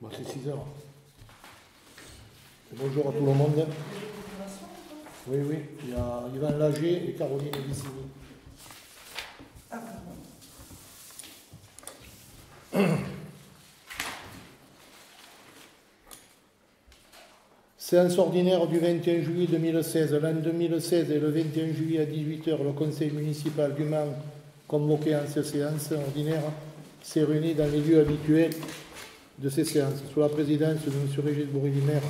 Bon, c'est 6 heures. Bonjour à tout le monde. Oui, oui, il y a Yvan Lager et Caroline Vicini. Séance ordinaire du 21 juillet 2016. L'an 2016 et le 21 juillet à 18 h, le conseil municipal du Mans, convoqué en cette séance ordinaire, s'est réuni dans les lieux habituels de ces séances, sous la présidence de M. Régis Bourré-Limer,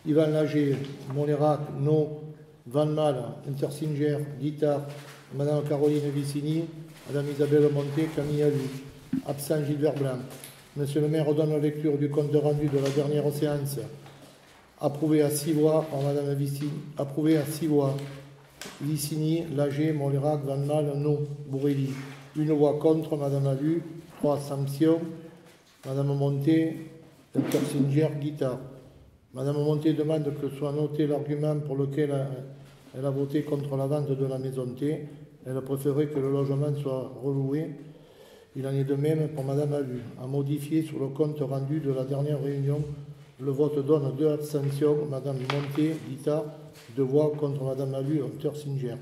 Yvan Lager, Montlérac, No, Van Mal, Intersinger, Guitare, Mme Caroline Vicini, Mme Isabelle Monté, Camille Alu, absent Gilbert Blanc. Monsieur le maire donne lecture du compte rendu de la dernière séance. Approuvé à 6 voix par Mme Vicini, approuvé à 6 voix. Vicini, Lager, Montlérac, Van Mal, No, Bourrelli. Une voix contre, Mme Alu. 3 abstentions. Mme Monté, Intersinger, Guitare. Mme Monté demande que soit noté l'argument pour lequel elle a voté contre la vente de la maison T. Elle préférait que le logement soit reloué. Il en est de même pour Mme Alu. À modifier sur le compte rendu de la dernière réunion, le vote donne 2 abstentions. Mme Monté, Guitare, 2 voix contre Mme Alu, Intersinger.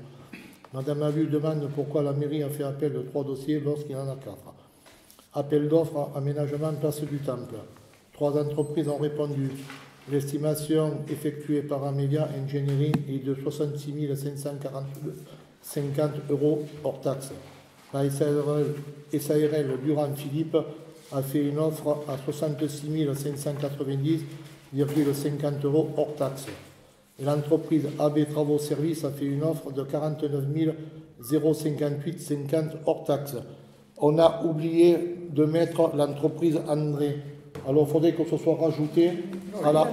Mme Alu demande pourquoi la mairie a fait appel de 3 dossiers lorsqu'il en a 4. Appel d'offres, aménagement, place du Temple. 3 entreprises ont répondu. L'estimation effectuée par Amelia Engineering est de 66 550 € hors taxe. La SARL Durand-Philippe a fait une offre à 66 590,50 € hors taxe. Et l'entreprise AB Travaux Services a fait une offre de 49 058,50 € hors taxe. On a oublié de mettre l'entreprise André. Alors, il faudrait que ce soit rajouté à la...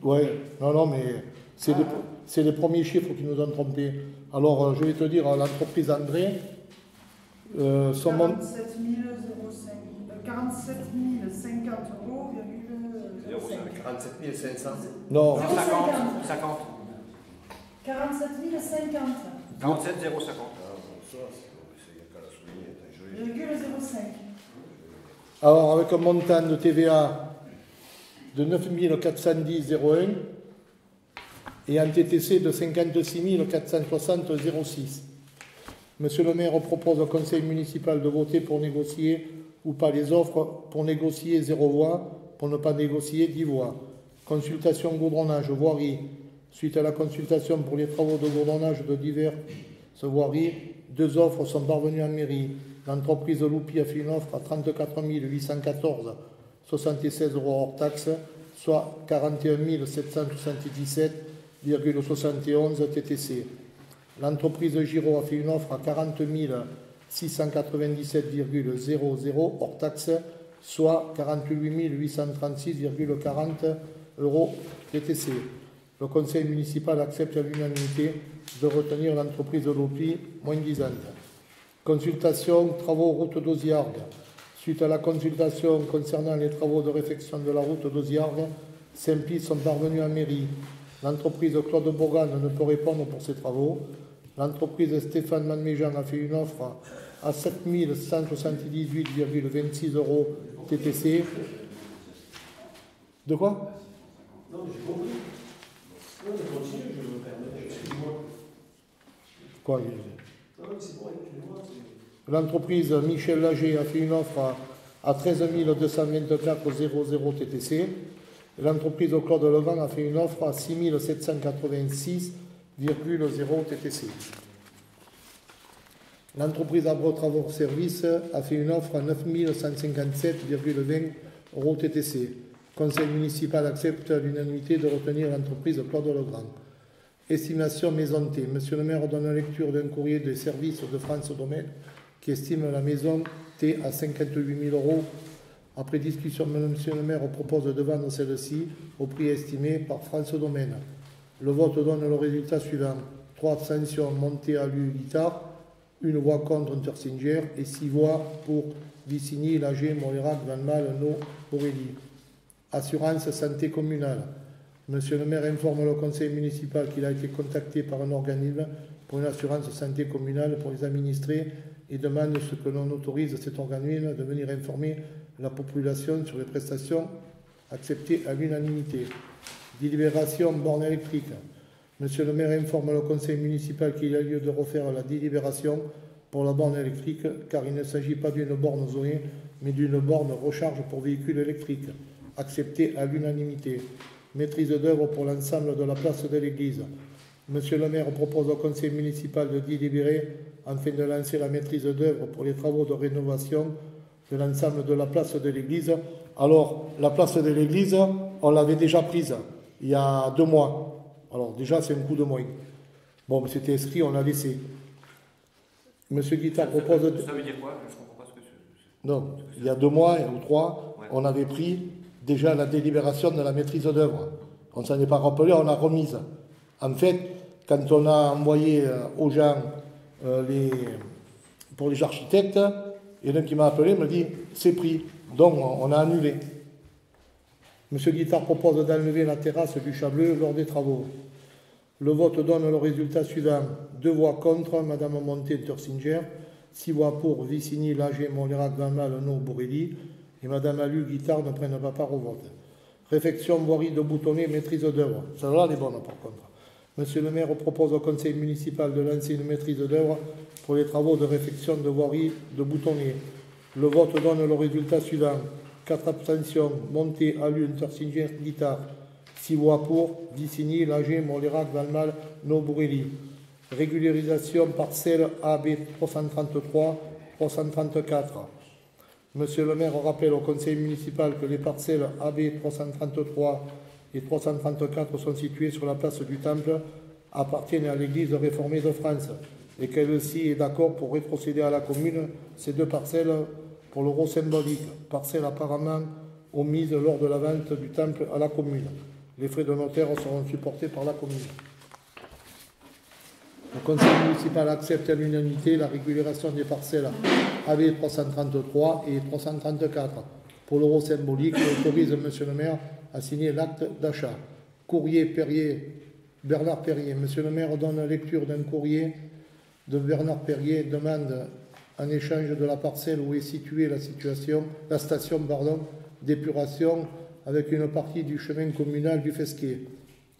Oui, non, mais c'est les premiers chiffres qui nous ont trompés. Alors, je vais te dire, l'entreprise André... 47 050 €. 47 500. Non. 50. 47 050. 47 050. Alors, avec un montant de TVA de 9 410,01 et un TTC de 56 460,06. Monsieur le maire propose au conseil municipal de voter pour négocier ou pas les offres, pour négocier 0 voix, pour ne pas négocier 10 voix. Consultation goudronnage, voirie. Suite à la consultation pour les travaux de goudronnage de diverses voiries, 2 offres sont parvenues en mairie. L'entreprise Loupi a fait une offre à 34 814,76 € hors taxe, soit 41 777,71 TTC. L'entreprise Giraud a fait une offre à 40 697,00 € hors taxe, soit 48 836,40 € TTC. Le conseil municipal accepte à l'unanimité de retenir l'entreprise Loupi moins disante. Consultation, travaux route d'Oziargues. Suite à la consultation concernant les travaux de réfection de la route d'Oziargues, 5 pistes sont parvenues en mairie. L'entreprise Claude Bourgan ne peut répondre pour ces travaux. L'entreprise Stéphane Manméjean a fait une offre à 7 178,26 € TTC. De quoi? Non, j'ai compris. Non, mais continue, je me permets. Excuse-moi. Quoi? Non, mais c'est bon, excuse-moi. L'entreprise Michel Lager a fait une offre à 13 224,00 TTC. L'entreprise Claude Levent a fait une offre à 6 786,0 TTC. L'entreprise Abro Travaux Services a fait une offre à 9 157,20 € TTC. Conseil municipal accepte à l'unanimité de retenir l'entreprise Claude Legrand. Estimation maison T. Monsieur le maire donne lecture d'un courrier des services de France Domaine qui estime la maison T à 58 000 €. Après discussion, monsieur le maire propose de vendre celle-ci au prix estimé par France Domaine. Le vote donne le résultat suivant. 3 abstentions, Monté, Alu, Guitare, 1 voix contre, Intersinger, et 6 voix pour Vicini, Lager, Montlérac, Van Mal, No, Aurélie. Assurance santé communale. Monsieur le maire informe le conseil municipal qu'il a été contacté par un organisme pour une assurance santé communale pour les administrés et demande ce que l'on autorise cet organisme de venir informer la population sur les prestations acceptées à l'unanimité. Délibération borne électrique. Monsieur le maire informe le conseil municipal qu'il y a lieu de refaire la délibération pour la borne électrique, car il ne s'agit pas d'une borne zonée, mais d'une borne recharge pour véhicules électriques, acceptée à l'unanimité. Maîtrise d'œuvre pour l'ensemble de la place de l'église. Monsieur le maire propose au conseil municipal de délibérer afin de lancer la maîtrise d'œuvre pour les travaux de rénovation de l'ensemble de la place de l'église. Alors, la place de l'église, on l'avait déjà prise il y a 2 mois. Alors, déjà, c'est un coup de moins. Bon, mais c'était inscrit, on l'a laissé. Monsieur Guittard propose... Ça veut dire quoi? Je ne comprends pas ce que c'est. Non, il y a 2 mois ou 3, ouais, on avait pris déjà la délibération de la maîtrise d'œuvre. On ne s'en est pas rappelé, on l'a remise. En fait, quand on a envoyé aux gens pour les architectes, il y en a un qui m'a appelé, me dit c'est pris. Donc on a annulé. Monsieur Guittard propose d'enlever la terrasse du Chableux lors des travaux. Le vote donne le résultat suivant. 2 voix contre, Madame Monté-Tursinger, 6 voix pour, Vicini, Lager, Montlérac, Valmal, No, Bourrelli, et Madame Alu, Guittard ne prennent pas part au vote. Réfection, voirie de boutonner, maîtrise d'œuvre. Celle-là, elle est bonne par contre. Monsieur le maire propose au conseil municipal de lancer une maîtrise d'œuvre pour les travaux de réfection de voirie de boutonner. Le vote donne le résultat suivant. 4 abstentions, Monté, Alu, Tursinger, Guittard. 6 voix pour, Vicini, Lager, Montlérac, Valmal, No, Bourrelli. Régularisation parcelle AB 333, 334. Monsieur le maire rappelle au conseil municipal que les parcelles AB 333 et 334 sont situées sur la place du Temple, appartiennent à l'Église réformée de France et qu'elle-ci est d'accord pour rétrocéder à la commune ces 2 parcelles pour l'euro symbolique, parcelles apparemment omises lors de la vente du Temple à la commune. Les frais de notaire seront supportés par la commune. Le conseil municipal accepte à l'unanimité la régularisation des parcelles AB 333 et 334 pour l'euro symbolique et autorise monsieur le maire à signer l'acte d'achat. Courrier Perrier, Bernard Perrier. Monsieur le maire donne lecture d'un courrier de Bernard Perrier, demande en échange de la parcelle où est située la station d'épuration avec une partie du chemin communal du Fesquier,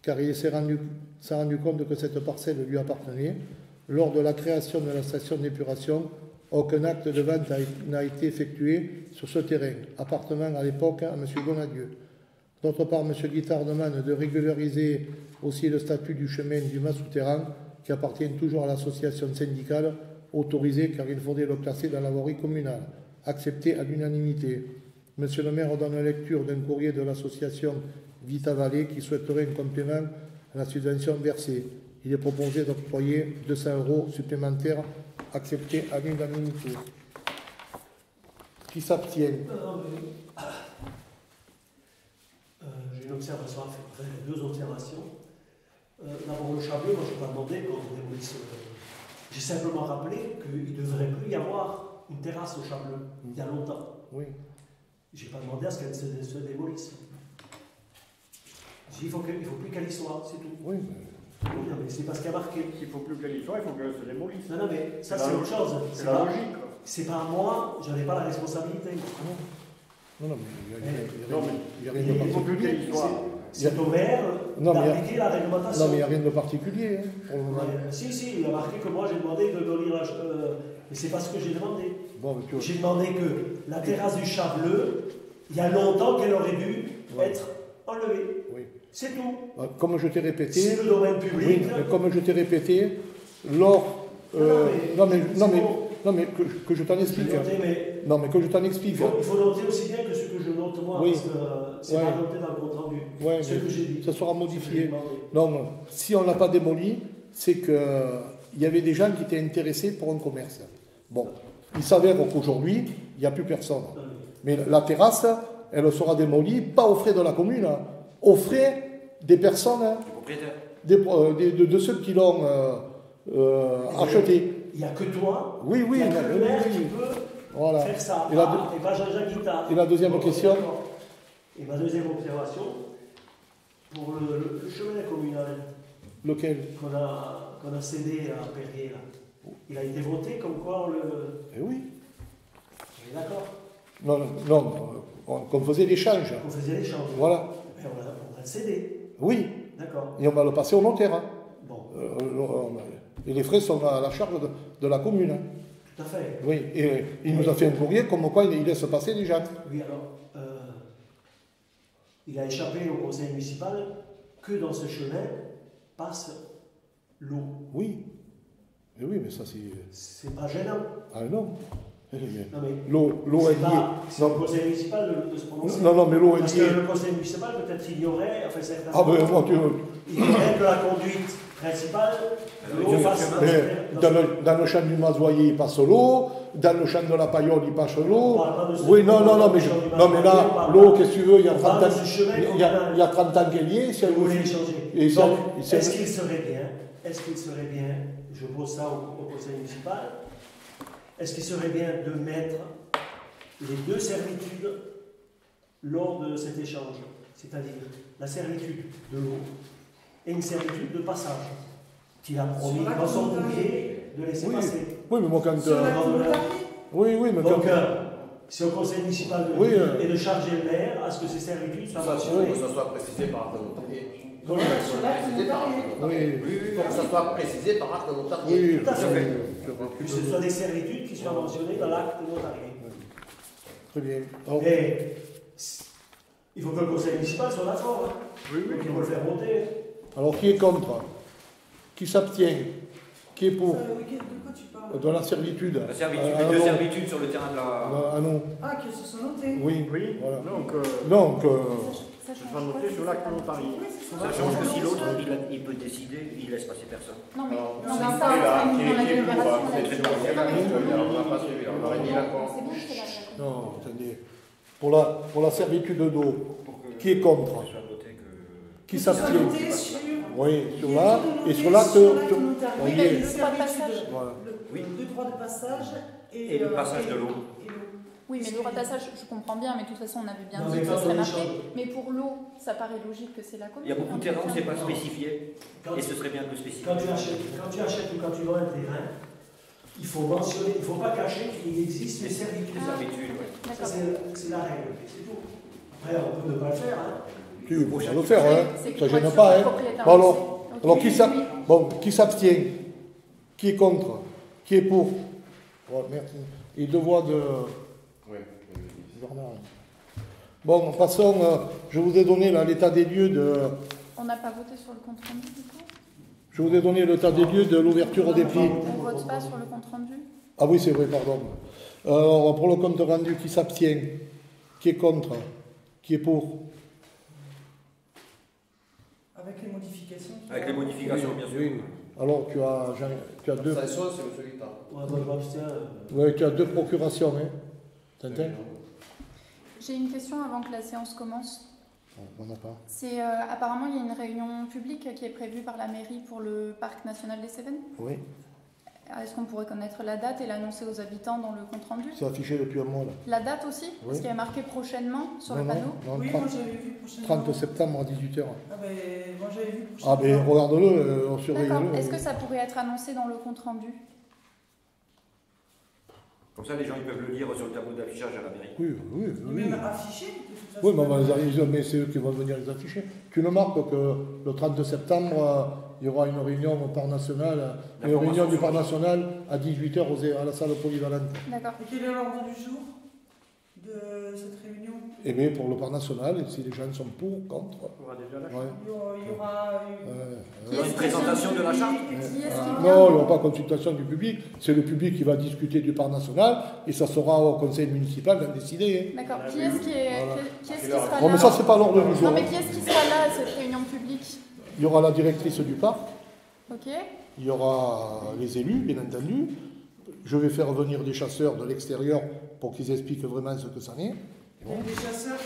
car il s'est rendu compte que cette parcelle lui appartenait. Lors de la création de la station d'épuration, aucun acte de vente n'a été effectué sur ce terrain, appartenant à l'époque à M. Donadieu. D'autre part, M. Guittard demande de régulariser aussi le statut du chemin du mas souterrain, qui appartient toujours à l'association syndicale, autorisée car il faudrait le classer dans la voirie communale, accepté à l'unanimité. Monsieur le maire donne lecture d'un courrier de l'association Vita Vallée qui souhaiterait un complément à la subvention versée. Il est proposé d'octroyer 200 € supplémentaires acceptés à l'unanimité. Qui s'abstient? J'ai une observation à faire, enfin 2 observations. D'abord le Chableux, moi je n'ai pas demandé qu'on démolisse. J'ai simplement rappelé qu'il ne devrait plus y avoir une terrasse au Chableux, il y a longtemps. Oui. Je n'ai pas demandé à ce qu'elle se démolisse. J'ai dit, il ne faut plus qu'elle y soit, c'est tout. Oui. Non, mais c'est parce qu'il y a marqué. Il ne faut plus qu'elle y soit, il faut qu'elle se démolisse. Non, mais ça c'est autre chose. C'est la logique. C'est pas à moi, je n'en ai pas la responsabilité. Non, mais il n'y a rien de Il ne faut plus particulier. qu'elle y soit. C'est au maire d'appliquer la réglementation. Non, mais il n'y a rien de particulier. Si, il a marqué que moi j'ai demandé de lire la. Mais c'est pas ce que j'ai demandé. Bon, j'ai demandé que la terrasse du Chableux, il y a longtemps qu'elle aurait dû être enlevée. Oui. C'est tout. Comme je t'ai répété. C'est le domaine public. Oui, mais comme je t'ai répété, lors. Non, mais que je t'en explique. Non, mais que je t'en explique. Il faut noter aussi bien que ce que je note moi, oui. parce que c'est pas noté dans le compte rendu. Oui, ce que j'ai dit. Ça sera modifié. Non, si on ne l'a pas démoli, c'est qu'il y avait des gens qui étaient intéressés pour un commerce. Bon, il s'avère qu'aujourd'hui, il n'y a plus personne. Mais la terrasse, elle sera démolie, pas aux frais de la commune, aux frais des personnes, des propriétaires, de ceux qui l'ont acheté. Il n'y a que toi, oui, il n'y a que le maire qui peut faire ça. Et pas Jean-Jacques Guittard. Et la deuxième question. Et ma deuxième observation, pour le chemin communal. Lequel? Qu'on a cédé à Perrier, là. Il a été voté comme quoi on le. Eh oui. On est d'accord. Non, qu'on faisait l'échange. On faisait l'échange. Voilà. Et on va le céder. Oui. D'accord. Et on va le passer au notaire. Hein. Bon. Et les frais sont à la charge de la commune. Hein. Tout à fait. Oui. Et il nous a fait un courrier comme quoi il laisse passer les gens. Oui, alors, il a échappé au conseil municipal que dans ce chemin passe l'eau. Oui. Et oui, mais ça c'est... C'est pas gênant. Ah non. Non, mais L'eau est liée. c'est au conseil municipal de se prononcer. Non, mais l'eau est Parce liée. que le conseil municipal, peut-être ignorait, enfin certains. Ah ben moi, Il ignorait que la conduite principale, l'eau passe dans le champ du Mazoyer, il passe l'eau. Dans le champ de la Paillole, il passe l'eau. Oui, non, mais là, l'eau, qu'est-ce que tu veux, il y a 30 ans, il y a 30 ans qu'elle y est. Si elle vous voulez changer. Et Donc, est-ce qu'il serait bien, je pose ça au conseil municipal, est-ce qu'il serait bien de mettre les deux servitudes lors de cet échange, c'est-à-dire la servitude de l'eau et une servitude de passage, qu'il a promis dans son courrier de laisser passer. Oui, mais moi quand... Oui, mais donc, quand... c'est au conseil municipal de et de charger le maire à ce que ces servitudes soient mentionnées. Que ça soit précisé par acte notarié. Sur l'acte notarié. Oui, pour que ça soit précisé par acte notarié. Oui, tout à fait. Que ce soit des servitudes qui soient mentionnées dans l'acte notarié. Très bien. Et il faut que le conseil municipal soit d'accord. Hein. Oui, Donc il faut le faire voter. Alors, qui est contre? Qui s'abstient? Qui est pour? De quoi tu parles? De la servitude. La servitude, les deux servitudes sur le terrain de la... Ah non. Ah, qu'ils se sont notés. Oui. Oui, Voilà. donc, Ça ce sera noté sur l'acte notarié. Ça change que si l'autre, il peut décider, il laisse passer personne. Non, mais Alors, non, c'est mais celui ça, là, c'est qui dans la est pour, délibération, c'est là, le tu troisième, vois. on n'a pas suivi, on aurait dit l'accord. C'est bon, c'est là. Non, attendez. Pour la servitude d'eau, qui est contre? Qui s'abstient? Oui, sur là, et sur l'acte. Oui, Oui. le droit de passage. Voilà. Le droit de passage Et le passage de l'eau. Oui, mais le droit de passage, je comprends bien, mais de toute façon, on avait bien Non, dit mais que quand ce serait on marqué. échange. Mais pour l'eau, ça paraît logique que c'est la commune. Il y a beaucoup de terrains où c'est pas spécifié, Quand, et ce serait bien de le spécifier. quand tu achètes ou quand tu vends un terrain, il faut mentionner, il ne faut pas cacher qu'il existe des servitudes. Les servitudes, ouais. Ça, D'accord. c'est la règle, c'est tout. Après, on peut ne pas le faire. Hein. Tu veux le faire, hein? C'est que Ça pour être gêne sûr pas, que le hein? propriétaire Alors, le sait. Ok. alors Oui. qui s'abstient? Qui est contre? Qui est pour? Voilà, merci. Et deux voix de... Oui. Bernard. Bon, passons. Je vous ai donné là l'état des lieux de... On n'a pas voté sur le compte rendu, du coup? Je vous ai donné l'état des lieux de l'ouverture des prix. On vote pas sur le compte rendu? Ah oui, c'est vrai, pardon. Alors, pour le compte rendu, qui s'abstient? Qui est contre? Qui est pour? Avec les modifications. Avec les modifications, bien sûr. Oui. Alors, tu as deux... L'abstention, c'est le solitaire. Ouais, moi, je m'abstiens. Oui, tu as deux procurations, hein? Tintin? J'ai une question avant que la séance commence. On n'en a pas. C'est apparemment il y a une réunion publique qui est prévue par la mairie pour le parc national des Cévennes. Oui, Est-ce qu'on pourrait connaître la date et l'annoncer aux habitants dans le compte rendu? c'est affiché depuis un mois, là. La date aussi? Oui. Parce qu'il y a marqué prochainement sur Non, le non, panneau. non, Oui, 30, moi j'avais vu prochainement. 30 septembre à 18h. Ah ben, moi j'avais vu Ah prochainement. ben, regarde-le, on surveille D'accord. le. Est-ce que ça pourrait être annoncé dans le compte rendu? Comme ça, les gens ils peuvent le lire sur le tableau d'affichage à la mairie. Oui, oui, oui. Même affiché, de toute façon. Oui, mais, on va les arriver, mais c'est eux qui vont venir les afficher. Tu le marques que le 30 septembre, il y aura une réunion au Parc National, une réunion du Parc National à 18h à la salle polyvalente. D'accord. Et quel est l'ordre du jour de cette réunion? Et bien pour le Parc National, si les gens sont pour, contre. On va déjà la Ouais. Il y aura une... Il y aura une présentation de la charte. Qui est-ce qui vient? Non, il n'y aura pas consultation du public. C'est le public qui va discuter du Parc National et ça sera au conseil municipal d'en décider. D'accord. Qui est-ce qui est Voilà. qui est-ce qui sera Bon, là? mais ça, c'est pas l'ordre du jour. Non, mais qui est-ce qui sera là à cette réunion publique? Il y aura la directrice du parc, Ok. il y aura les élus, bien entendu. Je vais faire venir des chasseurs de l'extérieur pour qu'ils expliquent vraiment ce que ça est. Il y a des chasseurs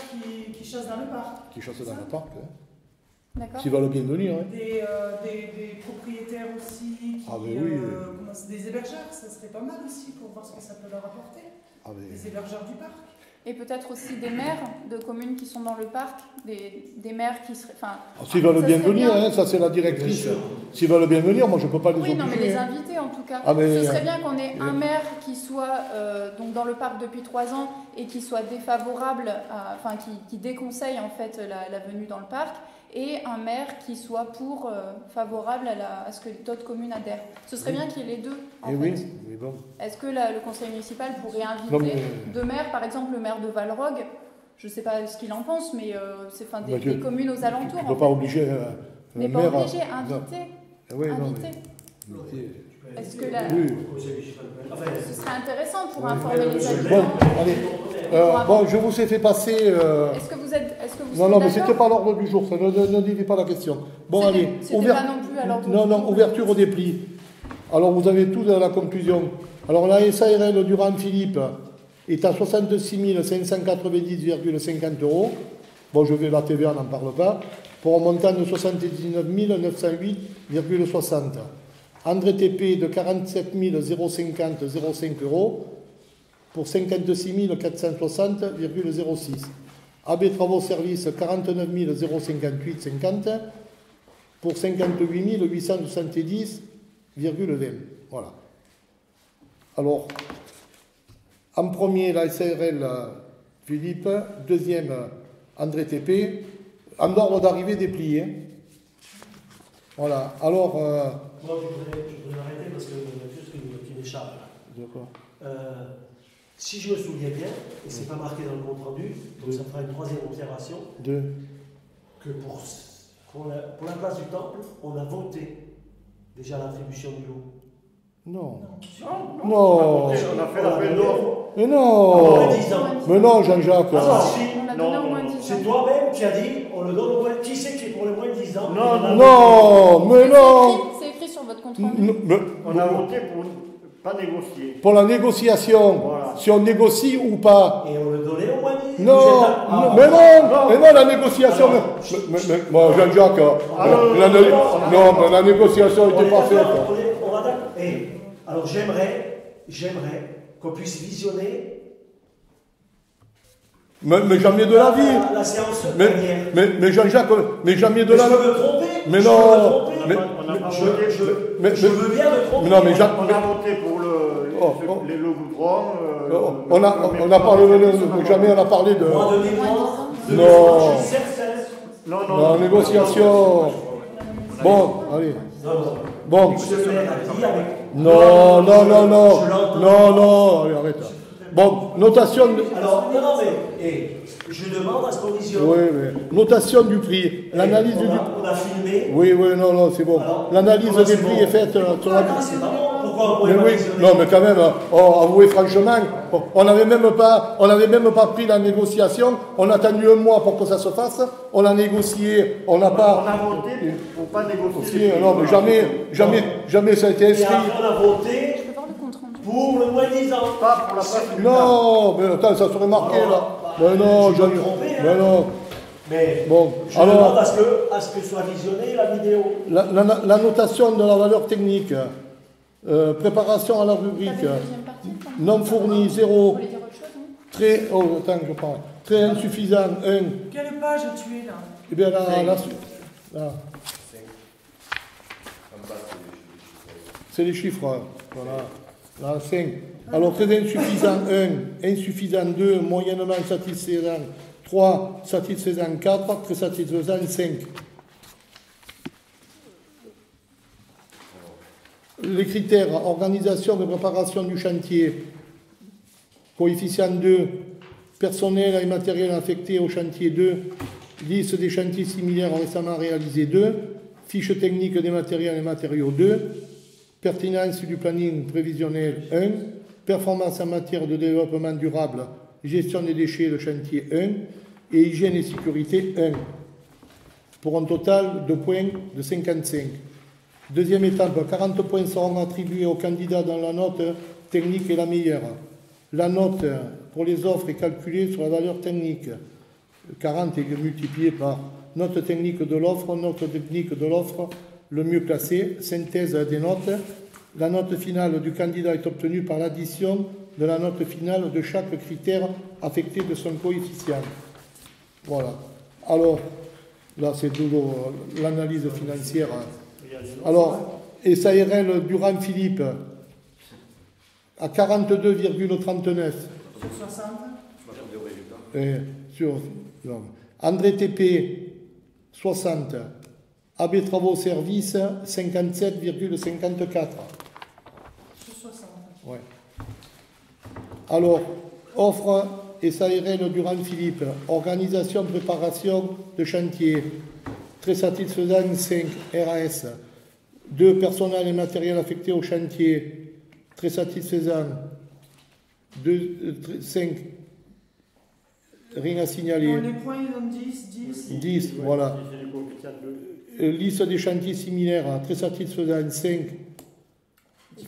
qui chassent dans le parc. Qui chassent dans le parc. Hein. D'accord. S'ils veulent bien venir. Hein. Des propriétaires aussi, qui, Ah, ben oui. des hébergeurs, ça serait pas mal aussi pour voir ce que ça peut leur apporter. Ah, mais- Les hébergeurs du parc. et peut-être aussi des maires de communes qui sont dans le parc, des maires qui seraient... Enfin, s'ils veulent ça bien serait venir, bien. hein, ça c'est la directrice. S'ils veulent bien venir, moi je ne peux pas les Oui, obliger. non, mais les inviter en tout cas. Ah, mais- Ce serait bien qu'on ait un maire qui soit donc dans le parc depuis 3 ans et qui soit défavorable, enfin qui déconseille en fait la venue dans le parc, et un maire qui soit favorable à ce que d'autres communes adhèrent. Ce serait bien qu'il y ait les deux en Eh fait. oui, mais bon. Est-ce que le conseil municipal pourrait inviter Non, mais- deux maires, par exemple le maire de Valrogue, je ne sais pas ce qu'il en pense, mais c'est des communes aux alentours. Tu ne en peux pas fait. obliger Mais le pas maire. obligé, Non. inviter. Eh oui, non, Inviter. mais- Est-ce que la... Oui. Ce serait intéressant pour informer les Bon, habitants. allez. Bon, je vous ai fait passer. Est-ce que vous êtes Non, mais d'accord c'était pas l'ordre du jour, ça ne dites pas la question. Bon, allez. C'était pas non plus à l'ordre du Non, jour. ouverture des plis. Alors, vous avez tout dans la conclusion. Alors, la SARL Durand-Philippe est à 66 590,50 €. Bon, je vais la TVA, on n'en parle pas. Pour un montant de 79 908,60 €. André TP de 47 050,05 € pour 56 460,06 €. AB Travaux Services 49 058,50 € pour 58 870,20 €. Voilà. Alors, en premier, la SARL Philippe, deuxième, André TP, en ordre d'arrivée déplié. Voilà. Alors. Moi, je voudrais arrêter parce qu'il y a juste qui m'échappe. D'accord. Si je me souviens bien, et ce n'est pas marqué dans le compte rendu, donc ça fera une troisième observation, que pour la place du Temple, on a voté déjà l'attribution du lot. Non. On a fait l'appel d'offres. Mais non. Moins 10 ans. Mais non, Jean-Jacques. Ah, si. On a donné au moins 10 ans. C'est toi-même qui as dit, on le donne au moins. Qui c'est qui est pour le moins 10 ans? Non, mais non. C'est écrit sur votre compte rendu. On a voté pour pas négocier. Pour la négociation. Voilà. Si on négocie ou pas. Et on le donnait au moins 10. Non, mais non, la négociation. Moi, Jean-Jacques, mais la négociation n'était pas faite. On va d'accord. Alors j'aimerais qu'on puisse visionner Mais jamais de la vie. la séance dernière. Mais Jean-Jacques, mais jamais de la Je vie. veux me tromper. Mais je non. veux me tromper. Mais- On a pas voté. Je veux bien me tromper. Non, mais On a voté pour les goudrons. on n'a pas jamais on a parlé de. Moi, de mémoire, Non. je suis certain. La négociation. Bon, allez. Bon. Monsieur le maire a dit avec. Non, Je l'entends. allez, arrête. Bon, notation de. Alors, non, mais je demande à ce qu'on visionne. Oui, mais notation du prix. L'analyse du. On a filmé. Oui, non, c'est bon. Alors, L'analyse comment des c'est prix bon est faite sur la. Ah, c'est pas bon. Pourquoi on Mais pourrait pas oui, visionner? non, mais quand même, avouez franchement, on n'avait même pas pris la négociation. On a attendu un mois pour que ça se fasse. On a négocié, on n'a On pas. a voté pour pas négocier. Aussi, non, mais jamais ça a été Et inscrit. après, on a voté Je peux voir le compte rendu. pour le moins 10 ans. Pas pour la place du Non, mais attends, ça serait marqué là. Mais non, je me trompais, hein. mais non. Mais Bon, je demande alors, à ce que soit visionnée la vidéo. la notation de la valeur technique, préparation à la T'avais rubrique, une deuxième partie, toi non fourni, Vous 0, voulez dire autre chose, non très, oh, attends, je parle, très insuffisant, 1, Quelle page tu es là? et bien là, c'est les chiffres, voilà, là, 5. Alors, très insuffisant, 1, insuffisant, 2, moyennement satisfaisant, 3, satisfaisant, 4, très satisfaisant, 5. Les critères, organisation et préparation du chantier, coefficient 2, personnel et matériel affecté au chantier 2, liste des chantiers similaires récemment réalisés 2, fiche technique des matériels et matériaux 2, pertinence du planning prévisionnel 1, performance en matière de développement durable, gestion des déchets de chantier 1 et hygiène et sécurité 1, pour un total de points de 55. Deuxième étape, 40 points seront attribués aux candidats dont la note technique est la meilleure. La note pour les offres est calculée sur la valeur technique. 40 est multiplié par note technique de l'offre, note technique de l'offre, le mieux classé, synthèse des notes. La note finale du candidat est obtenue par l'addition de la note finale de chaque critère affecté de son coefficient. Voilà. Alors, là, c'est toujours l'analyse financière. Alors, SARL Durand-Philippe à 42,39. Sur 60. Non. André TP, 60. AB Travaux Services, 57,54. Sur 60. Ouais. Alors, offre SARL Durand-Philippe, organisation, préparation de chantier, très satisfaisant, 5. RAS, 2. Personnel et matériel affectés au chantier, très satisfaisant, 5. Rien à signaler. Non, les points, ils ont 10, 10. 10, voilà. Liste des chantiers similaires, très satisfaisant, 5.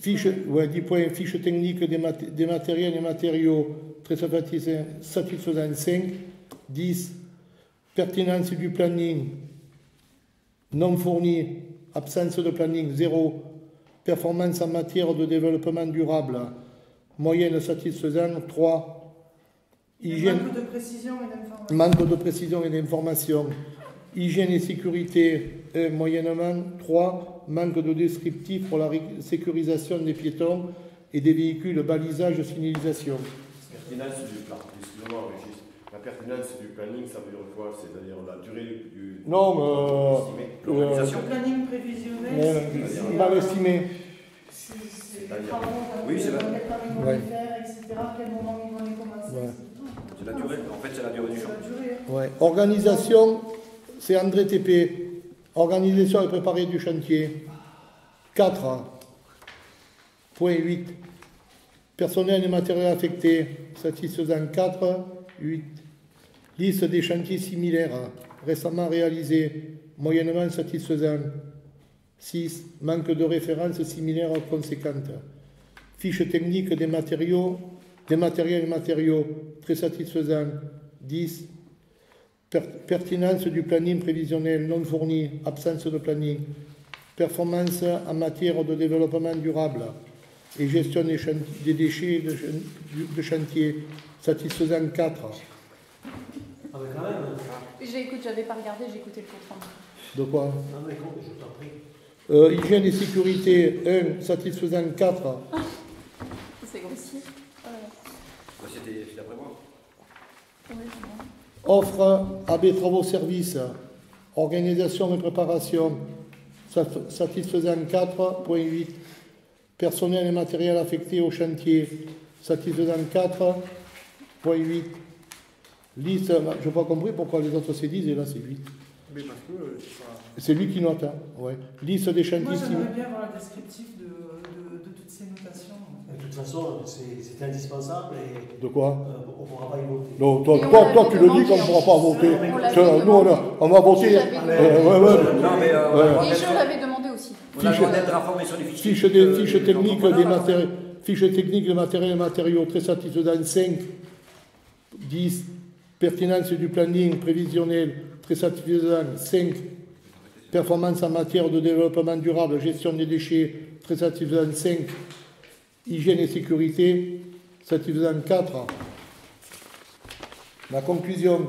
Fiche, 10 points. Fiche technique des matériels et matériaux, très satisfaisant, 5. 10. Pertinence du planning, non fourni, absence de planning, 0. Performance en matière de développement durable, moyenne satisfaisant, 3. Hygiène, manque de précision et d'information. manque de précision et d'information. Hygiène et sécurité, 1, moyennement. 3. Manque de descriptif pour la sécurisation des piétons et des véhicules, balisage, signalisation. Pertinence du plan. Excusez-moi, Régis. La pertinence du planning, ça veut dire quoi? C'est-à-dire la durée du. Non, L'organisation. Le planning prévisionnel, mal estimé. c'est les travaux, Oui, c'est vrai. quel temps ils vont Ouais. les faire, etc. À quel moment ils vont les commencer. Ouais. C'est la durée. En fait, c'est la durée du C'est champ. la durée. Hein. Ouais. Organisation, c'est André TP. Organisation et préparée du chantier. 4. Point 8. Personnel et matériel affecté. Satisfaisant, 4. 8. Liste des chantiers similaires récemment réalisés. Moyennement satisfaisant. 6. Manque de références similaires conséquentes. Fiche technique des matériaux, des matériels et matériaux, très satisfaisant. 10. Pertinence du planning prévisionnel non fourni, absence de planning. Performance en matière de développement durable et gestion des déchets de chantier, satisfaisant, 4. Ah, mais quand même. Écoute, j'avais pas regardé, j'ai écouté le compte rendu. De quoi? Non, mais je t'en prie. Hygiène et sécurité, 1, satisfaisant, 4. C'est grossier. C'était après moi. Ouais, c'est bon. Offre AB Travaux Services, organisation et préparation, satisfaisant, 4.8. Personnel et matériel affecté au chantier, satisfaisant, 4.8. Liste, je n'ai pas compris pourquoi les autres c'est 10 et là c'est 8. Mais parce que C'est lui qui note, hein. Ouais. Liste des chantiers Moi, similaires. j'aimerais bien avoir le descriptif de toutes ces notations. En De fait. toute façon, c'est indispensable et De quoi? on ne pourra pas y voter. Non, toi, Et on toi, l'avait toi, tu le dis demandé, qu'on ne pourra pas voter. On l'avait Nous, on va voter. Je l'avais demandé. Non, mais on a le droit Et d'être- je l'avais demandé aussi. on a le droit d'être informé sur les fichiers. Fiche techniques des matériaux. Fiche technique de matériel et matériaux, très satisfaisant, 5. 10. Pertinence du planning prévisionnel, très satisfaisant, 5. Performance en matière de développement durable, gestion des déchets, très satisfaisant, 5. Hygiène et sécurité, satisfaisant, 4. La conclusion.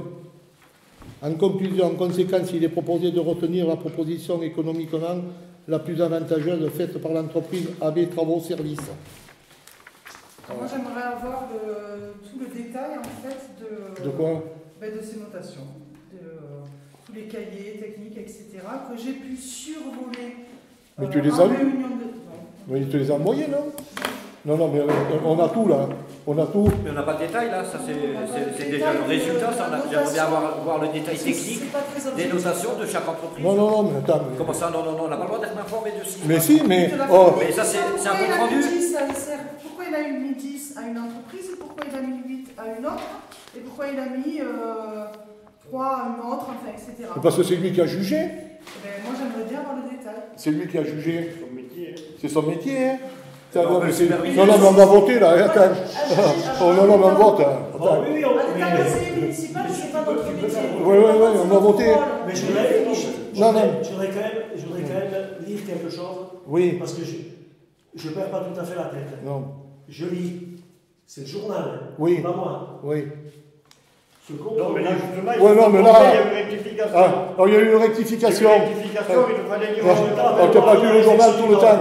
En conclusion, en conséquence, il est proposé de retenir la proposition économiquement la plus avantageuse faite par l'entreprise AB Travaux Services. Moi, j'aimerais avoir tout le détail en fait De quoi? de ces notations, tous les cahiers techniques, etc., que j'ai pu survoler. Mais tu les en as lus? réunion de. Non. Mais tu les as envoyés, non? Non, non, mais on a tout là. On a tout. Mais on n'a pas de détail là, ça On n'a pas de c'est déjà le détail, résultat. Ça, la j'aimerais bien notation. voir le détail technique C'est pas très des objectif. notations de chaque entreprise. Non, non, non, mais attends. Comment ça? Non, non, non, on n'a pas le droit d'être informé dessus. Mais si, mais. Je te la Oh, fais. Mais ça, c'est un Pourquoi compte il a rendu. mis 10 à pourquoi il a mis 10 à une entreprise et pourquoi il a mis 8 à une autre et pourquoi il a mis 3 à une autre, enfin, etc. parce que c'est lui qui a jugé. Ben, moi, j'aimerais bien avoir le détail. C'est lui qui a jugé. son métier. C'est son métier, hein. Ça, Non, non, mais mais superviser, non, non, mais on va voter là. Attends. Oh non, non, mais on vote. Hein. Ah, Attends. oui, oui, T'as conseiller municipal, c'est pas notre métier. Oui, oui, oui, on va voter. mais je voudrais Non, non. quand même lire quelque chose Oui. parce que je ne perds pas tout à fait la tête. Non. Je lis C'est le journal, hein. Oui. Pas moi. Oui. Ce compte, Non, mais là, justement, Ouais, non, mais là- il y a eu une rectification. Ah, alors, il y a eu une Il y a rectification. eu une rectification, il fallait dire Ouais. en retard. Alors, tu n'as pas lu le journal tout le temps.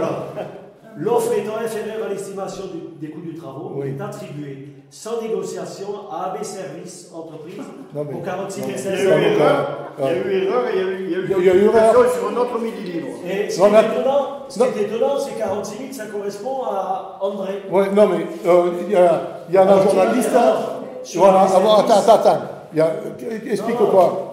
L'offre étant inférieure à l'estimation des coûts du travaux, Oui. est attribuée sans négociation à AB Service Entreprise Non, mais- pour 46 Il y 500 a eu Ça, erreur, donc, il y a eu erreur et il y a eu Il y a eu erreur. rectification sur notre midi libre. Et ce Non, qui mais- est étonnant, Non. c'est 46 000, ça correspond à André. Ouais, non, mais il y a un journaliste. Hein. Sur Voilà, AB Service. attends. Explique-toi.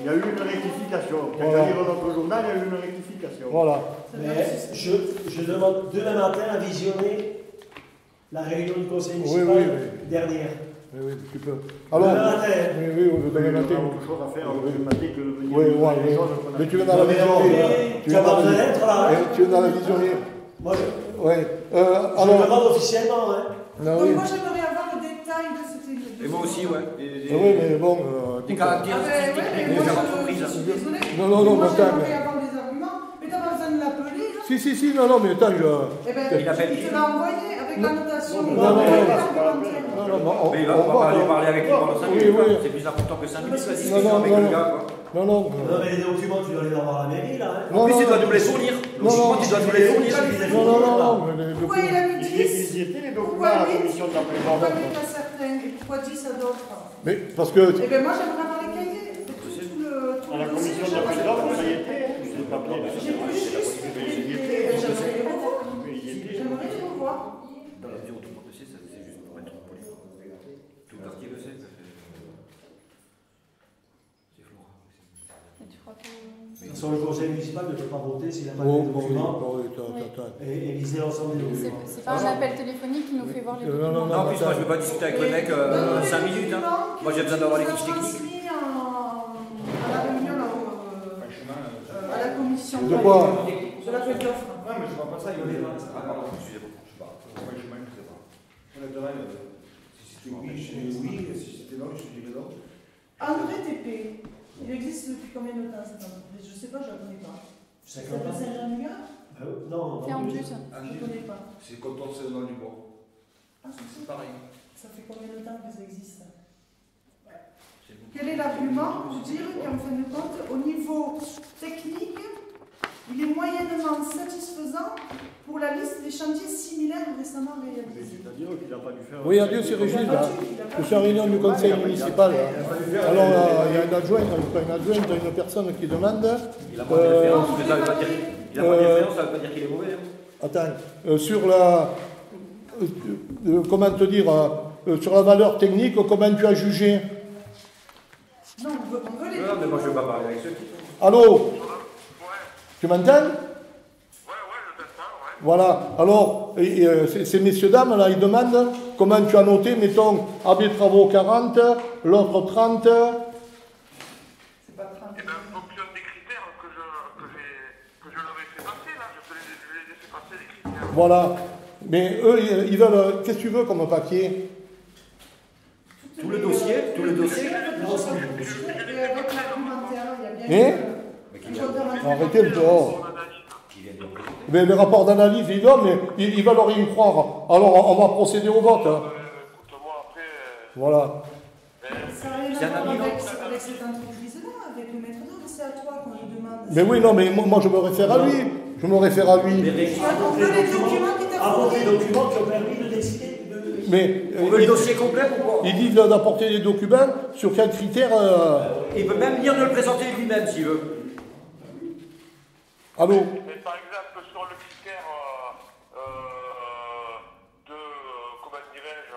Il y a eu une rectification. Quand Voilà. on lit notre journal, il y a eu une rectification. Voilà. Mais je demande demain matin à visionner la réunion du conseil municipal Oui, oui. dernière. Oui, tu peux. Alors, Demain matin. oui, demain On a matin. autre chose à faire avec le matin que de venir Oui, dire ouais, les oui. choses qu'on a Mais tu fait. viens dans la Mais visionnaire. tu n'as pas besoin d'être là. Hein. Tu viens dans la visionnaire. Moi, je Ouais. le demande officiellement. Hein. Non, Donc oui. moi j'aimerais avoir le détail de cette Et moi aussi, ouais. Oui, mais bon. Des écoute, caractéristiques techniques de chaque entreprise. je suis désolée. Non, non, non, Moi mais attends, j'aimerais mais- avoir les arguments, mais t'as pas besoin de l'appeler là. Si, non, mais attends, Eh ben, Il appelle il te l'a envoyé avec la notation. non, avec non, l'argumentaire. non, Mais il va pas aller parler avec lui pendant 5 Oui, minutes. oui. C'est plus important que 5 minutes la Non, discussion avec non, le non. gars. Quoi. Non, Non, mais les documents, tu dois les avoir à la mairie là. Hein. Non, En plus, non, il doit non. nous les fournir. Non, Logiquement, non. tu dois nous les fournir. Non, mais Pourquoi il a mis Ils 10? y étaient les documents Pourquoi à la 8? commission de la Pourquoi présidence. 8 à certains et pourquoi 10 à d'autres? Mais parce que. Eh bien moi j'aimerais avoir les cahiers. Tout le À la dossier, commission de la j'aimerais présidence, les ça y cahiers. était. C'est le papier. J'ai plus juste. J'aimerais les revoir. J'aimerais les revoir. Dans la mesure où tout le monde le sait, ça, c'est juste pour être poli. Tout le quartier le sait. C'est flou. Et tu crois que... De toute façon, le conseil municipal ne peut pas voter s'il n'a pas Oh, les bon, oui, documents bon, oui, attends. et liser l'ensemble des documents. C'est pas un appel téléphonique qui nous fait voir les Non, documents. Non, en plus, moi, je ne veux pas discuter avec le mec 5 minutes. Hein. Moi, j'ai besoin d'avoir les fiches techniques. À la réunion là-haut, à la commission. De quoi? De l'appel d'offres. Ouais, mais je vois pas ça, il y a Ah, pardon, excusez-moi, je sais pas. Pour le chemin, je sais pas. Honnêtement, si c'était oui, je dis oui, et si c'était non, je dirais non. André TP, il existe depuis combien de temps cette entreprise? Je sais pas, je la connais pas. C'est 50 ans. Saint-Jean-du-Gard? Non, C'est en plus. plus. Je ne connais pas. C'est quand on sait dans du bois. Ah, C'est pareil. ça fait combien de temps que ça existe? Quel est l'argument pour dire qu'en fin de compte, au niveau technique, il est moyennement satisfaisant pour la liste des chantiers similaires récemment réalisés? C'est-à-dire qu'il n'a pas dû faire. Oui, adieu, c'est Régis, là. Je suis en réunion du conseil municipal. Là. Alors, il y a une adjointe, une personne qui demande. Il a pas d'expérience, mais ça veut pas dire il a pas d'expérience, ça veut pas dire qu'il est mauvais. Hein. Attends, sur la. Comment te dire sur la valeur technique, comment tu as jugé? Non, on veut les Non, mais moi, je ne veux pas parler avec ceux qui. Allô? Tu m'entends? Voilà, alors, ces messieurs-dames, là, ils demandent comment tu as noté, mettons, AB Travaux 40, l'autre 30. C'est pas 30. Eh bien, en fonction des critères que je leur ai fait passer, là, je les ai fait passer les critères. Voilà. Mais eux, ils veulent. Qu'est-ce que tu veux comme papier? Tout le dossier. Et avec l'argumentaire, il y a bien. Arrêtez le dehors. Mais les rapports d'analyse, ils donnent, mais ils veulent rien y croire. Alors, on va procéder au vote. Hein. Écoute-moi, après. Voilà. Ça n'a rien à voir avec cette entreprise-là, avec le maître d'œuvre, c'est à toi qu'on lui demande. Mais oui, non, mais moi, je me réfère à lui. Je me réfère à lui. On veut les documents qui t'a Apporter fournis. les documents qui ont permis de décider. Mais On veut le dossier complet ou quoi? ils disent d'apporter des documents sur quels critères. Il peut même venir de le présenter lui-même s'il veut. Allô? Mais par exemple, sur le critère de, comment dirais-je,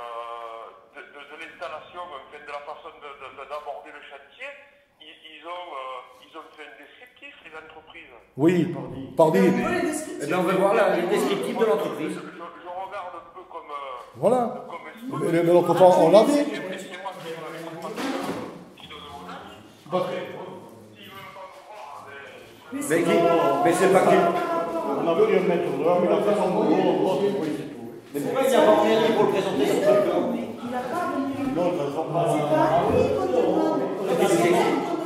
de l'installation, enfin, de la façon d'aborder le chantier, ils ont fait un descriptif, les entreprises. Oui, pardon. On veut les descriptifs. Eh bien, on veut voir les descriptifs de l'entreprise. Je regarde un peu comme. Voilà. Comme Mais l'autre fois, on l'avait. c'est moi qui donne mon avis. S'ils veulent pas me croire, Mais c'est pas qu'il. On a voulu le mettre dehors, mais il a fait son boulot, oui, c'est tout. Mais pourquoi il n'y a pas rien pour le présenter son truc là? Il n'a pas venu. Non, ça sera pas. C'est pas à lui qu'on demande.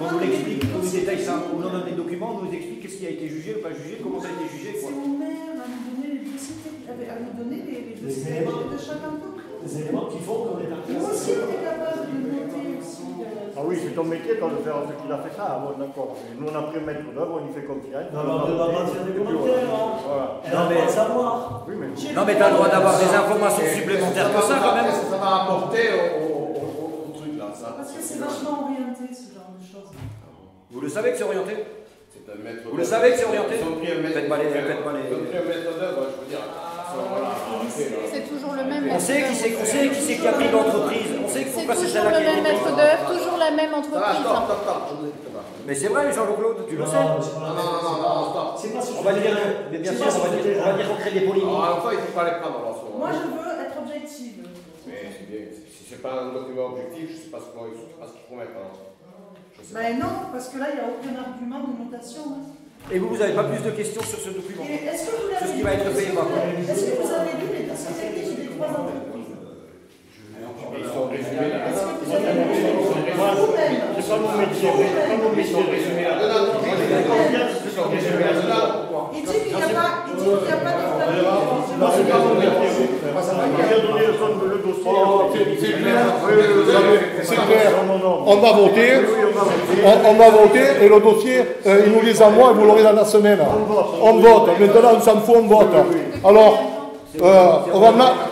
On nous l'explique, on nous détaille ça, on nous donne des documents, on nous explique qu'est-ce qui a été jugé ou pas jugé, comment ça a été jugé. C'est Quoi. au maire à nous donner les dossiers, à nous donner les dossiers. des éléments qui font qu'on est Nous arrivé à aussi, ça. on est capable de noter aussi. Ah oui, c'est ton métier toi de faire ce qu'il a fait ça, bon, d'accord. Nous on a pris un maître d'œuvre, on y fait confiance. Non, mais on ne va pas faire des commentaires. Voilà. Elle a le droit de savoir. Oui, mais... Non, mais t'as le droit d'avoir des informations supplémentaires que ça, quand même. Ça va rapporter au truc là, ça. Parce que c'est vachement orienté, ce genre de choses. Vous le savez que c'est orienté? C'est un maître Vous le savez que c'est orienté? Ils ont pris un maître Faites pas les- Ils ont pris un maître d'œuvre, je veux dire. C'est toujours le même On maître sait qui c'est qui a pris l'entreprise. On sait qu'il faut C'est passer toujours celle-là le qui est même maître d'œuvre, toujours la même entreprise. Stop, je vous écoute pas. Mais c'est vrai, Jean-Claude, tu le sais. Non, c'est pas la même. Non, stop. C'est pas sur On va ce dire, terrain. mais bien C'est sûr, pas on sur va ce dire terrain. qu'on crée des polémiques. Alors, enfin, il ne faut pas les prendre en ce moment. Moi, je veux être objective. Mais c'est bien. Si c'est pas un document objectif, je ne sais pas ce qu'il faut mettre. Je sais pas. Ben non, parce que là, il n'y a aucun argument de notation. Hein. Et vous n'avez pas plus de questions sur ce document? Et est-ce que vous l'avez C'est ce qui va être payé par quoi? Est-ce que vous avez lu les dossiers techniques des trois entreprises? Ils sont résumés là. Est-ce que vous avez lu vous-même? C'est pas mon métier, c'est pas mon Ils métier. sont résumés là-dedans. Ils sont résumés là-dedans. Il dit qu'il n'y a pas de planning. Non, c'est pas mon métier. Il a donné le son de le dossier. C'est clair. C'est clair. Non, non, non. On va voter. On va voter et le dossier, il nous les envoie et vous l'aurez dans la semaine. On vote. Maintenant, on s'en fout, on vote. Alors, on va mettre.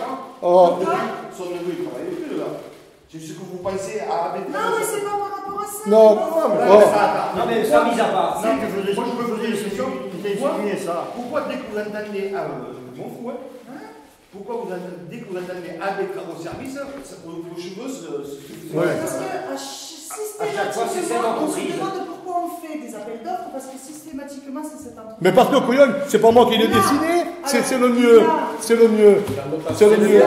Son neveu, il travaille plus là. C'est ce que vous pensez à avec. Non, mais c'est pas par rapport à ça. Non. Non, mais ça, mis à part. Non, je peux poser une question. Il a signé ça. Pourquoi dès que vous entendez. Je m'en fous, hein. Pourquoi dès que vous entendez avec travaux service, vos cheveux se. Ouais. Parce que chaque fois, c'est cette systématiquement, on se entreprise. demande pourquoi on fait des appels d'offres, parce que systématiquement, c'est cette entreprise. Mais parce que couillon, c'est pas moi qui l'ai dessiné, c'est le mieux. C'est le mieux. C'est le mieux.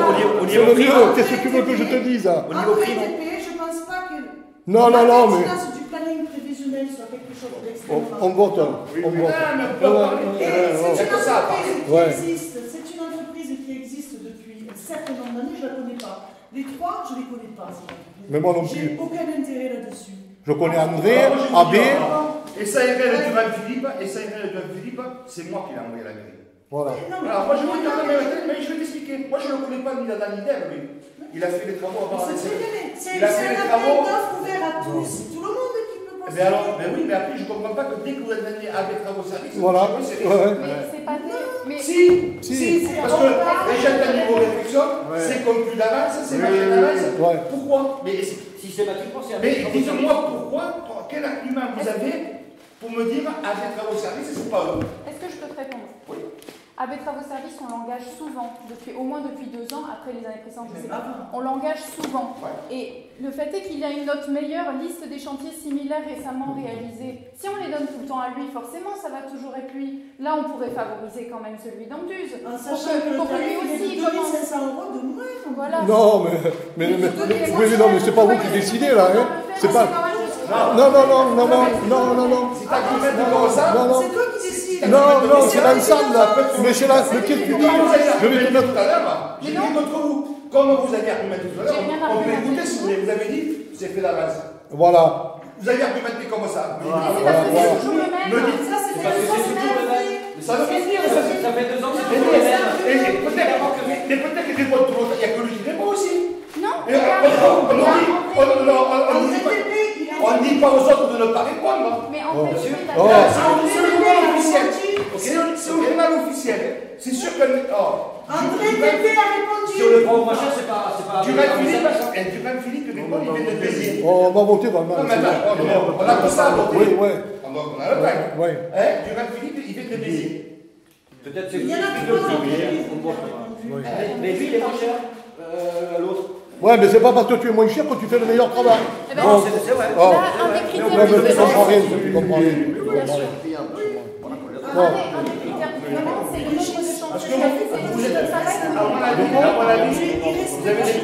C'est le mieux. Qu'est-ce que tu veux que je te dise? Au niveau prix, non. je ne pense pas que Non, la non, mais. pertinence du planning prévisionnel soit quelque chose d'extrêmement. On vote. On vote. C'est une ça, entreprise qui ouais. existe. C'est une entreprise qui existe depuis un certain nombre d'années, je ne la connais pas. Les trois, je ne les connais pas. Cette entreprise. Mais moi non J'ai plus. aucun intérêt là-dessus. Je connais André, Abbé. Et ça irait le Durand Philippe, c'est moi qui l'ai envoyé à la mairie. Voilà. Non, mais Alors moi je vais t'expliquer. Moi je ne le connais pas ni dans l'IDEM, lui. Il a fait des travaux avant la c'est décennie. très bien, mais c'est Il a fait un des appel travaux. d'offres ouvert à tous. C'est tout le monde qui peut poser. Mais alors, mais oui, mais après je ne comprends pas que dès que vous entendez avec travaux service, Voilà. c'est Ouais. Mais c'est pas vrai. Mais Si, parce que les jeunes d'un niveau réflexion, c'est comme plus d'avance, c'est machin d'avance. Ouais. Pourquoi? Mais Systématiquement, c'est un mais dites-moi pourquoi, quel argument vous avez pour me dire avec travaux service, c'est pas eux? est-ce que je peux te répondre? Oui. Avec Travaux Services, on l'engage souvent, au moins depuis 2 ans, après les années précédentes, je ne sais pas, on l'engage souvent. Ouais. Et le fait est qu'il y a une note meilleure, liste des chantiers similaires récemment réalisés. Si on les donne tout le temps à lui, forcément, ça va toujours être lui. Là, on pourrait favoriser quand même celui d'Anduze. En sachant que pour que lui aussi commence. 500 € de moins. Voilà. Non, mais oui, mais non, mais c'est pas vous qui décidez là, hein. C'est pas. Non, non, non, non, non, non, non, non. C'est argument comme ça. Non, non. C'est toi qui décides. Non, non, c'est l'ensemble là. Mais c'est là, mais qu'est-ce que tu dis? Je vais te mettre. Tout à l'heure, j'ai dit contre vous. Comme vous avez argumenté tout à l'heure, J'ai rien on peut argumenté. écouter si vous voulez. Vous avez dit, c'est fait d'avance. Voilà. Vous avez argumenté comme ça. Mais c'est parce que c'est toujours le même. Ça, c'est Parce que c'est toujours le même. Ça veut dire ça. Ça fait 2 ans que c'est Mais toujours le même. peut-être qu'il répond tout le temps. Il n'y a que lui qui répond aussi. Non, Et on ne dit pas aux autres de ne pas répondre. mais en fait, Oh. C'est le journal officiel. C'est au journal officiel. C'est sûr que. André Pépé a répondu. Si on le prend au moins cher, c'est pas. Durand Philippe répond, il vient de payer. On va voter dans le Non, mal. mais attends, on a tout ça à voter. Oui, ouais. On a le temps. Oui. Durand Philippe, il vient de payer. Peut-être c'est Il y en a lui trois qui dans le le fait. pays. Mais lui, il est moins cher. L'autre. Ouais, mais c'est pas parce que tu es moins cher que tu fais le meilleur travail. Eh ben, Non, C'est vrai. Oh. là, un des critères Ouais, mais du tu comprends rien, paiement, tu comprends rien. bien sûr. Un des critères du paiement, c'est le nombre de chantiers réalisés. Vous êtes. Donc, ça va être À mon avis, vous avez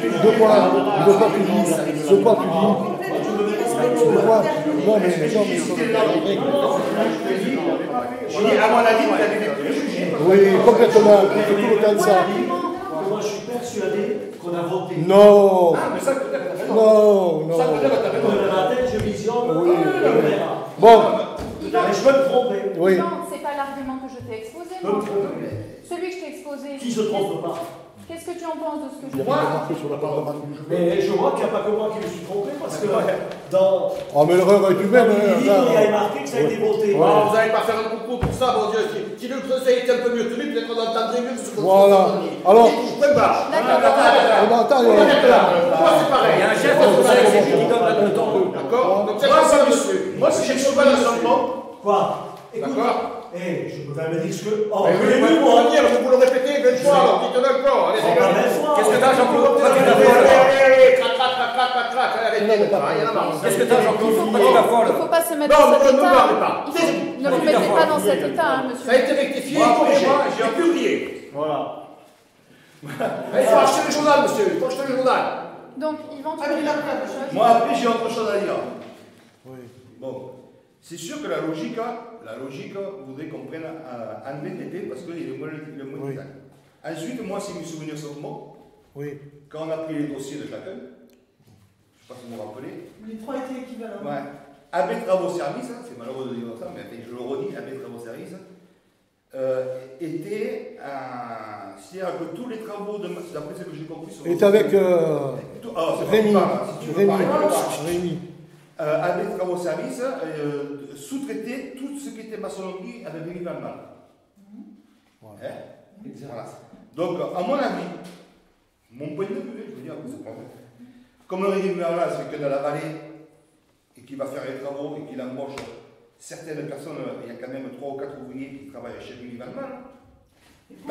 des plus. De quoi tu dis? De quoi tu dis? De quoi? Non, mais Je dis, à mon avis, vous avez des préjugés. oui, complètement. C'est tout le temps de ça. Moi, je suis persuadé qu'on a voté. Non. Ah, mais ça, peut-être, t'as raison. Non, Ça, non. peut-être, t'as raison. Dans la tête, je visionne, Oui, on verra. Bon, Mais je peux me tromper. oui. Non, c'est pas l'argument que je t'ai exposé. Je peux moi. me tromper. Celui que je t'ai exposé. Qui se trompe pas? Qu'est-ce que tu en penses de ce que je Il y dis? a pas marqué sur la part de Manu. Mais je vois qu'il n'y a pas que moi qui me suis trompé, parce que dans Oh, mais l'erreur est humaine. il y a marqué que ça a été voté. Oh, vous n'allez pas faire un concours pour ça, mon Dieu. Si le conseil était un peu mieux tenu, peut-être qu'on entendrait mieux ce que vous Voilà. Alors, attends, Moi, c'est pareil. Il y a un chef de conseil qui donne le temps. D'accord? Donc, c'est pas ça, monsieur. Moi, si j'ai le cheval dans son nom, Quoi? Écoute, d'accord? je peux quand même dire ce que. Oh, Mais je oui, l'ai vous vu, moi. pouvez dire, vous le répétez 20 fois, alors dites-le encore. Allez, Qu'est-ce que t'as, Jean-Claude? Pourquoi tu allez, crac, crac, crac, crac, crac, crac, arrêtez, il y en a marre. Qu'est-ce que t'as, Jean-Claude? Pourquoi tu Il ne t'affoles? faut pas se mettre Non, dans cet ne état. parlez pas. Ne vous mettez pas dans cet état, hein, Ça a été monsieur. rectifié, corrigé. J'ai un publié. Voilà. Il faut acheter le journal, monsieur. Il faut acheter le journal. Donc, Yvan, tu Ah, veux mais dire là, quelque chose? Moi, après, j'ai autre chose à dire. Oui. Bon, c'est sûr que la logique voudrait qu'on prenne en VTT parce qu'il est moins Oui. détail. Ensuite, moi, si mes souvenirs sont bons, Oui. quand on a pris les dossiers de chacun, je ne sais pas si vous vous rappelez, Les trois étaient équivalents. ouais, AB Travaux Services, c'est malheureux de dire ça, mais je le redis, AB Travaux Services, était, c'est-à-dire que tous les travaux, d'après ce que j'ai compris, sur Et avec Rémi. Rémi. AB Travaux Services sous-traitait tout ce qui était maçonnerie avec Rémi Van Mal. Voilà. Voilà. Donc, à mon avis, mon point de vue, je veux dire, c'est pas vrai. Comme Rémi Van Mal, c'est que dans la vallée, et qu'il va faire les travaux et qu'il embauche certaines personnes, il y a quand même 3 ou 4 ouvriers qui travaillent chez Rémi Van Mal. Je te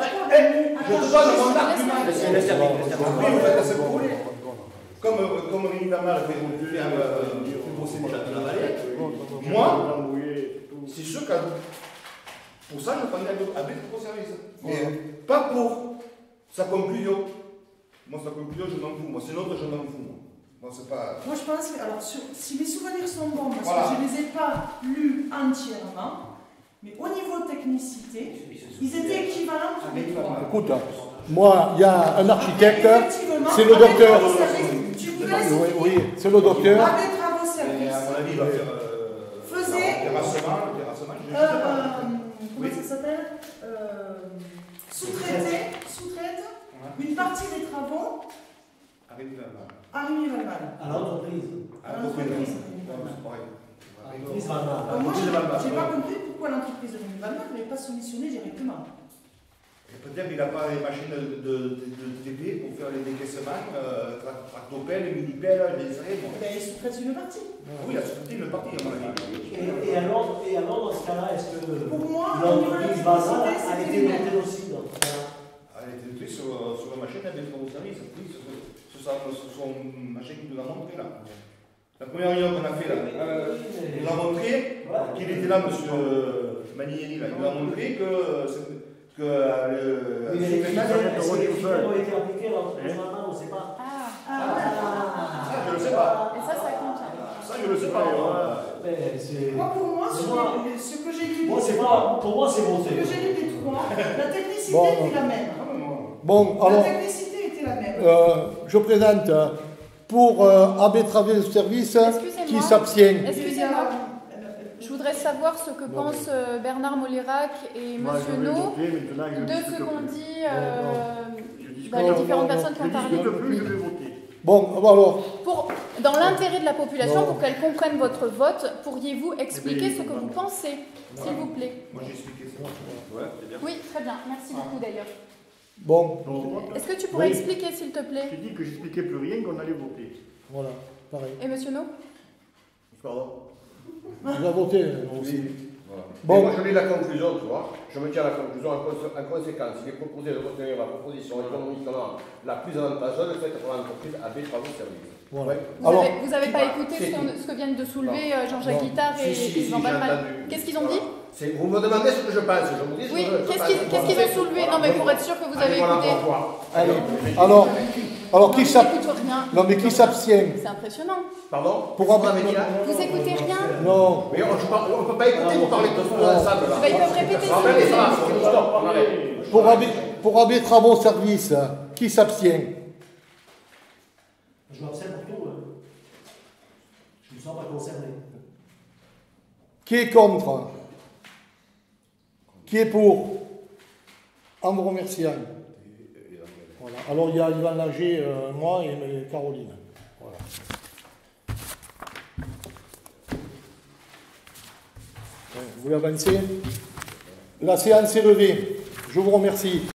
donne mon argument. Après, vous faites ce que vous voulez. Comme Rémi Van Mal fait bosser déjà de la vallée, moi, c'est sûr que pour ça, je prenais à Travaux Services. Mais pas pour sa conclusion. Moi, sa conclusion, je m'en fous. Moi, c'est l'autre, je m'en fous. Moi, c'est pas. Moi, je pense que, alors, si mes souvenirs sont bons, parce Voilà. que je ne les ai pas lus entièrement, mais au niveau technicité, ils étaient équivalents tous les trois. Écoute, moi, il y a un architecte, Effectivement, c'est le avec docteur. Travaux Services, tu me laisses Oui, expliquer. oui, c'est le docteur. Avec Travaux Et Services. à mon avis, il va faire. Faisait. Le terrassement, je sais pas. Comment ça s'appelle Sous-traite une partie des travaux Rémi Van Mal. à Rémi Van Mal. À l'entreprise. À l'entreprise. C'est pareil. L'entreprise va mal. Alors moi, je n'ai pas compris pourquoi l'entreprise de Rémi Van Mal n'avait pas soumissionné directement. Et peut-être qu'il n'a pas les machines de TP pour faire les décaissements, tractopelles, mini-pelles, les airs. Ben, il sous-traite une partie. Oui, il a sous-traité une partie, à mon avis. Et alors, dans ce cas-là, est-ce que Pour moi, l'entreprise Bazar a c'était été le même. notée aussi dans ce cas-là? Elle était notée sur la machine avec Travaux Services. Oui, sur son machine qui nous a montré là. La première réunion qu'on a fait là, il nous a montré qu'il était là, monsieur Manieri, là. Il nous a montré que Oui, mais les critères ont été appliqués à l'entreprise Bazar, on ne sait pas. Ça, je ne le sais pas. Et ça compte. Ça, je ne le sais pas. Moi, pour moi, ce que j'ai lu, Moi, c'est pas. Pour moi, c'est ce voté. que j'ai lu des trois, la technicité Bon. était la même. Bon, La alors, technicité était la même. je présente pour AB Travaux Services Excusez-moi. qui s'abstient. Excusez-moi. Je voudrais savoir ce que pensent Bernard Molérac et Monsieur No de ce qu'on dit les différentes personnes qui ont parlé. Je vais voter. Bon, alors, Dans l'intérêt de la population, Non. pour qu'elle comprenne votre vote, pourriez-vous expliquer ce que vous pensez, s'il vous plaît? Moi, j'ai expliqué ça. Ouais, c'est bien. Oui, très bien. Merci beaucoup d'ailleurs. bon, Est-ce que tu pourrais Oui. expliquer, s'il te plaît? J'ai dit que j'expliquais plus rien, qu'on allait voter. voilà, pareil. Et Monsieur No? Pardon. Il va voter aussi. Voilà. Bon. Moi, je lis la conclusion, tu vois. Je me tiens à la conclusion. En conséquence, il est proposé de retenir la proposition économiquement la plus avantageuse faite pour l'entreprise AB Travaux Services. Voilà. Ouais. Alors, Vous n'avez pas écouté c'est ce que viennent de soulever Jean-Jacques Non. Guittard et Si, Yvan j'ai Balmal. entendu. Qu'est-ce qu'ils ont dit? Vous me demandez ce que je pense. Je vous dis ce Oui, que je qu'est-ce pense. qu'ils ont soulevé? Non, mais pour être sûr que vous avez Voilà, écouté. on va voir. allez. Alors, qui Non, s'abstient? j'écoute rien. Non, mais qui s'abstient? C'est impressionnant. Pardon Pour Vous AB m'avez dit là Vous écoutez rien? Non. Mais on ne peut pas écouter, vous parlez de tout ensemble là. Bah, ils peuvent répéter Non, mais s'ils ça va, veulent. stop, on arrête. Pour AB Travaux Services, qui s'abstient? Je m'abstiens pour tout. Je ne me sens pas concerné. Qui est contre? Qui est pour? En vous remerciant. Voilà. Alors il y a Yvan Lager, moi et Caroline. Voilà. Vous voulez avancer? La séance est levée. Je vous remercie.